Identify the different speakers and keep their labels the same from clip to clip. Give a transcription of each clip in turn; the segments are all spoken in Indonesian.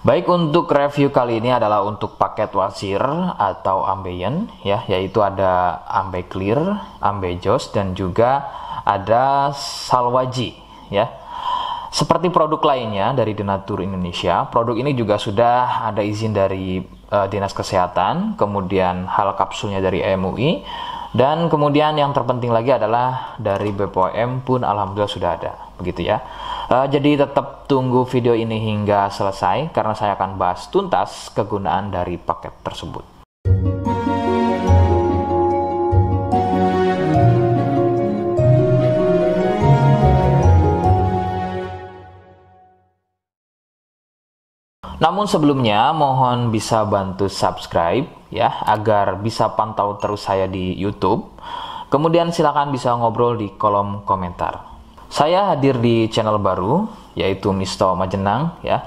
Speaker 1: Baik, untuk review kali ini adalah untuk paket wasir atau ambeien ya, yaitu ada ambeclear, ambejos dan juga ada salwaji ya. Seperti produk lainnya dari Denatur Indonesia, produk ini juga sudah ada izin dari Dinas Kesehatan, kemudian hal kapsulnya dari MUI, dan kemudian yang terpenting lagi adalah dari BPOM pun alhamdulillah sudah ada, begitu ya. Jadi tetap tunggu video ini hingga selesai karena saya akan bahas tuntas kegunaan dari paket tersebut. Namun sebelumnya mohon bisa bantu subscribe ya agar bisa pantau terus saya di YouTube. Kemudian silakan bisa ngobrol di kolom komentar. Saya hadir di channel baru yaitu Misto Majenang ya.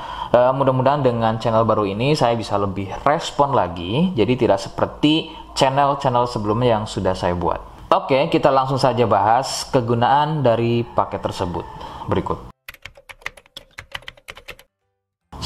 Speaker 1: Mudah-mudahan dengan channel baru ini saya bisa lebih respon lagi. Jadi tidak seperti channel-channel sebelumnya yang sudah saya buat. Oke, kita langsung saja bahas kegunaan dari paket tersebut. Berikut.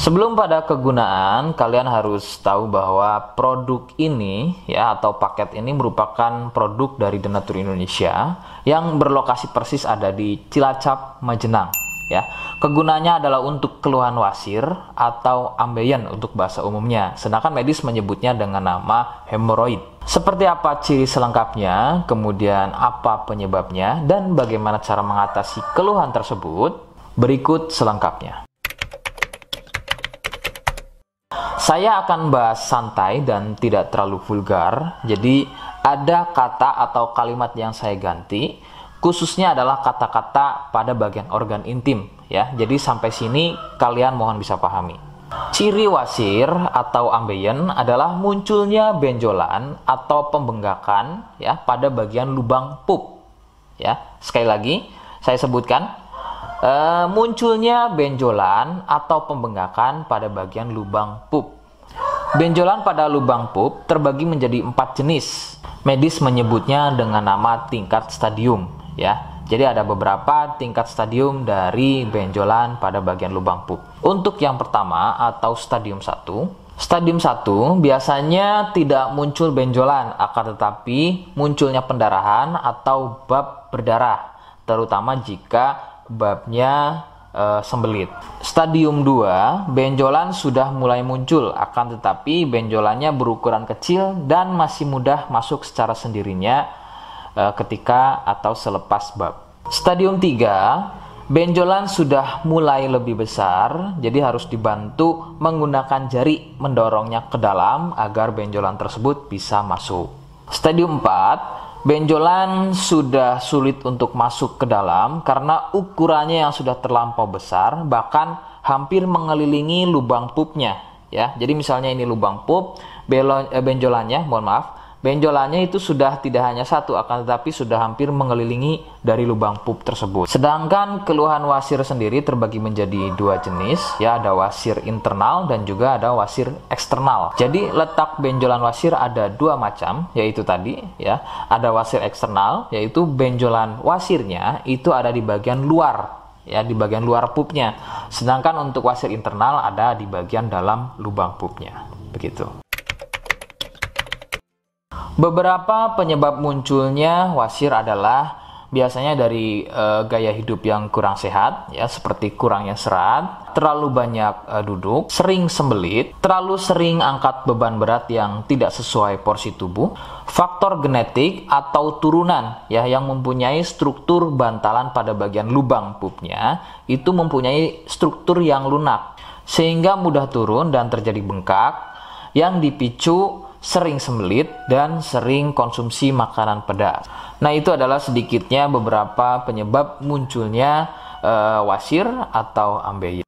Speaker 1: Sebelum pada kegunaan, kalian harus tahu bahwa produk ini ya atau paket ini merupakan produk dari Denatur Indonesia yang berlokasi persis ada di Cilacap, Majenang ya. Kegunaannya adalah untuk keluhan wasir atau ambeien untuk bahasa umumnya, sedangkan medis menyebutnya dengan nama hemoroid. Seperti apa ciri selengkapnya, kemudian apa penyebabnya, dan bagaimana cara mengatasi keluhan tersebut, berikut selengkapnya. Saya akan bahas santai dan tidak terlalu vulgar, jadi ada kata atau kalimat yang saya ganti, khususnya adalah kata-kata pada bagian organ intim ya. Jadi sampai sini kalian mohon bisa pahami. Ciri wasir atau ambeien adalah munculnya benjolan atau pembengkakan ya pada bagian lubang pup ya. Sekali lagi saya sebutkan, munculnya benjolan atau pembengkakan pada bagian lubang pup. Benjolan pada lubang pup terbagi menjadi 4 jenis. Medis menyebutnya dengan nama tingkat stadium ya. Jadi ada beberapa tingkat stadium dari benjolan pada bagian lubang pup. Untuk yang pertama atau stadium 1, stadium 1 biasanya tidak muncul benjolan, akan tetapi munculnya pendarahan atau bab berdarah, terutama jika babnya sembelit. Stadium 2, benjolan sudah mulai muncul, akan tetapi benjolannya berukuran kecil dan masih mudah masuk secara sendirinya ketika atau selepas bab. Stadium 3, benjolan sudah mulai lebih besar, jadi harus dibantu menggunakan jari mendorongnya ke dalam agar benjolan tersebut bisa masuk. Stadium 4, benjolan sudah sulit untuk masuk ke dalam karena ukurannya yang sudah terlampau besar, bahkan hampir mengelilingi lubang pupnya ya. Jadi misalnya ini lubang pup, benjolannya, benjolannya itu sudah tidak hanya satu, akan tetapi sudah hampir mengelilingi dari lubang pup tersebut. Sedangkan keluhan wasir sendiri terbagi menjadi 2 jenis ya, ada wasir internal dan juga ada wasir eksternal. Jadi letak benjolan wasir ada 2 macam, yaitu tadi ya, ada wasir eksternal yaitu benjolan wasirnya itu ada di bagian luar ya, di bagian luar pupnya. Sedangkan untuk wasir internal ada di bagian dalam lubang pupnya. Begitu. Beberapa penyebab munculnya wasir adalah biasanya dari gaya hidup yang kurang sehat ya, seperti kurangnya serat, terlalu banyak duduk, sering sembelit, terlalu sering angkat beban berat yang tidak sesuai porsi tubuh, faktor genetik atau turunan ya yang mempunyai struktur bantalan pada bagian lubang pupnya itu mempunyai struktur yang lunak sehingga mudah turun dan terjadi bengkak yang dipicu sering sembelit dan sering konsumsi makanan pedas. Nah, itu adalah sedikitnya beberapa penyebab munculnya wasir atau ambeien.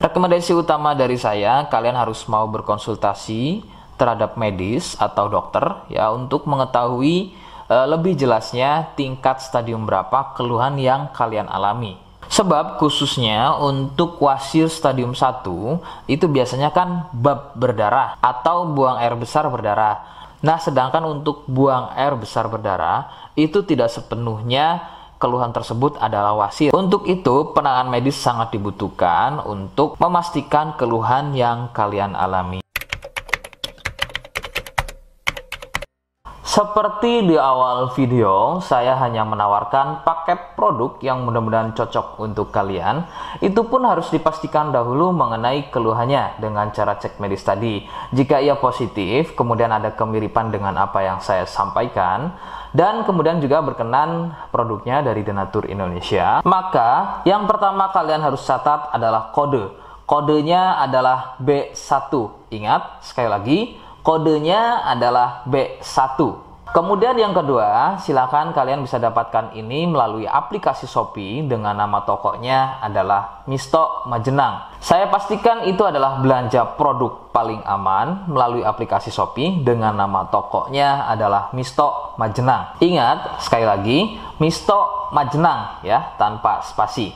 Speaker 1: Rekomendasi utama dari saya, kalian harus mau berkonsultasi terhadap medis atau dokter ya untuk mengetahui lebih jelasnya tingkat stadium berapa keluhan yang kalian alami. Sebab khususnya untuk wasir stadium 1 itu biasanya kan bab berdarah atau buang air besar berdarah. Nah, sedangkan untuk buang air besar berdarah itu tidak sepenuhnya keluhan tersebut adalah wasir. Untuk itu, penanganan medis sangat dibutuhkan untuk memastikan keluhan yang kalian alami. Seperti di awal video, saya hanya menawarkan paket produk yang mudah-mudahan cocok untuk kalian. Itu pun harus dipastikan dahulu mengenai keluhannya dengan cara cek medis tadi. Jika ia positif, kemudian ada kemiripan dengan apa yang saya sampaikan, dan kemudian juga berkenan produknya dari Denatur Indonesia, maka yang pertama kalian harus catat adalah kode. Kodenya adalah B1. Ingat, sekali lagi, kodenya adalah B1. Kemudian yang kedua, silakan kalian bisa dapatkan ini melalui aplikasi Shopee dengan nama tokonya adalah Misto Majenang. Saya pastikan itu adalah belanja produk paling aman melalui aplikasi Shopee dengan nama tokonya adalah Misto Majenang. Ingat, sekali lagi, Misto Majenang ya, tanpa spasi.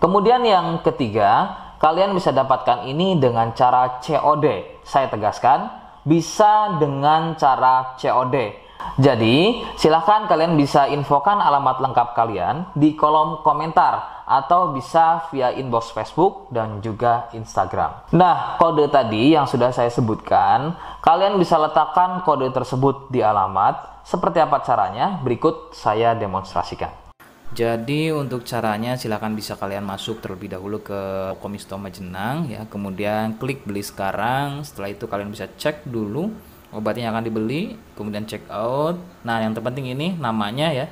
Speaker 1: Kemudian yang ketiga, kalian bisa dapatkan ini dengan cara COD. Saya tegaskan, bisa dengan cara COD. Jadi, silahkan kalian bisa infokan alamat lengkap kalian di kolom komentar atau bisa via inbox Facebook dan juga Instagram. Nah, kode tadi yang sudah saya sebutkan, kalian bisa letakkan kode tersebut di alamat. Seperti apa caranya? Berikut saya demonstrasikan. Jadi untuk caranya silakan bisa kalian masuk terlebih dahulu ke toko Misto Majenang ya, kemudian klik beli sekarang. Setelah itu kalian bisa cek dulu obatnya yang akan dibeli, kemudian check out. Nah, yang terpenting ini namanya ya,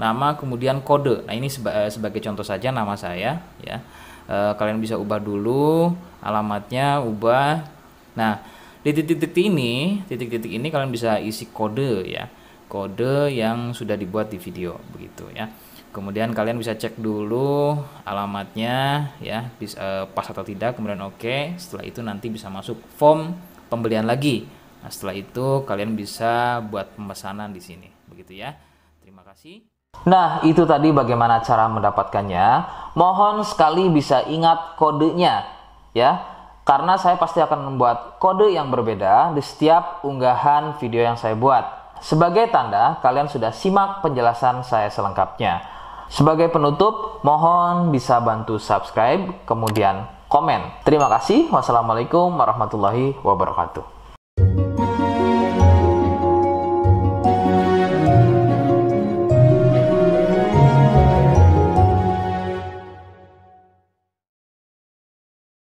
Speaker 1: nama kemudian kode. Nah, ini sebagai contoh saja nama saya ya. Kalian bisa ubah dulu alamatnya, ubah. Nah, di titik-titik ini kalian bisa isi kode ya, kode yang sudah dibuat di video begitu ya. Kemudian kalian bisa cek dulu alamatnya ya, pas atau tidak, kemudian oke. Setelah itu nanti bisa masuk form pembelian lagi. Nah, setelah itu kalian bisa buat pemesanan di sini, begitu ya. Terima kasih. Nah, itu tadi bagaimana cara mendapatkannya. Mohon sekali bisa ingat kodenya ya, karena saya pasti akan membuat kode yang berbeda di setiap unggahan video yang saya buat. Sebagai tanda kalian sudah simak penjelasan saya selengkapnya. Sebagai penutup, mohon bisa bantu subscribe, kemudian komen. Terima kasih. Wassalamualaikum warahmatullahi wabarakatuh.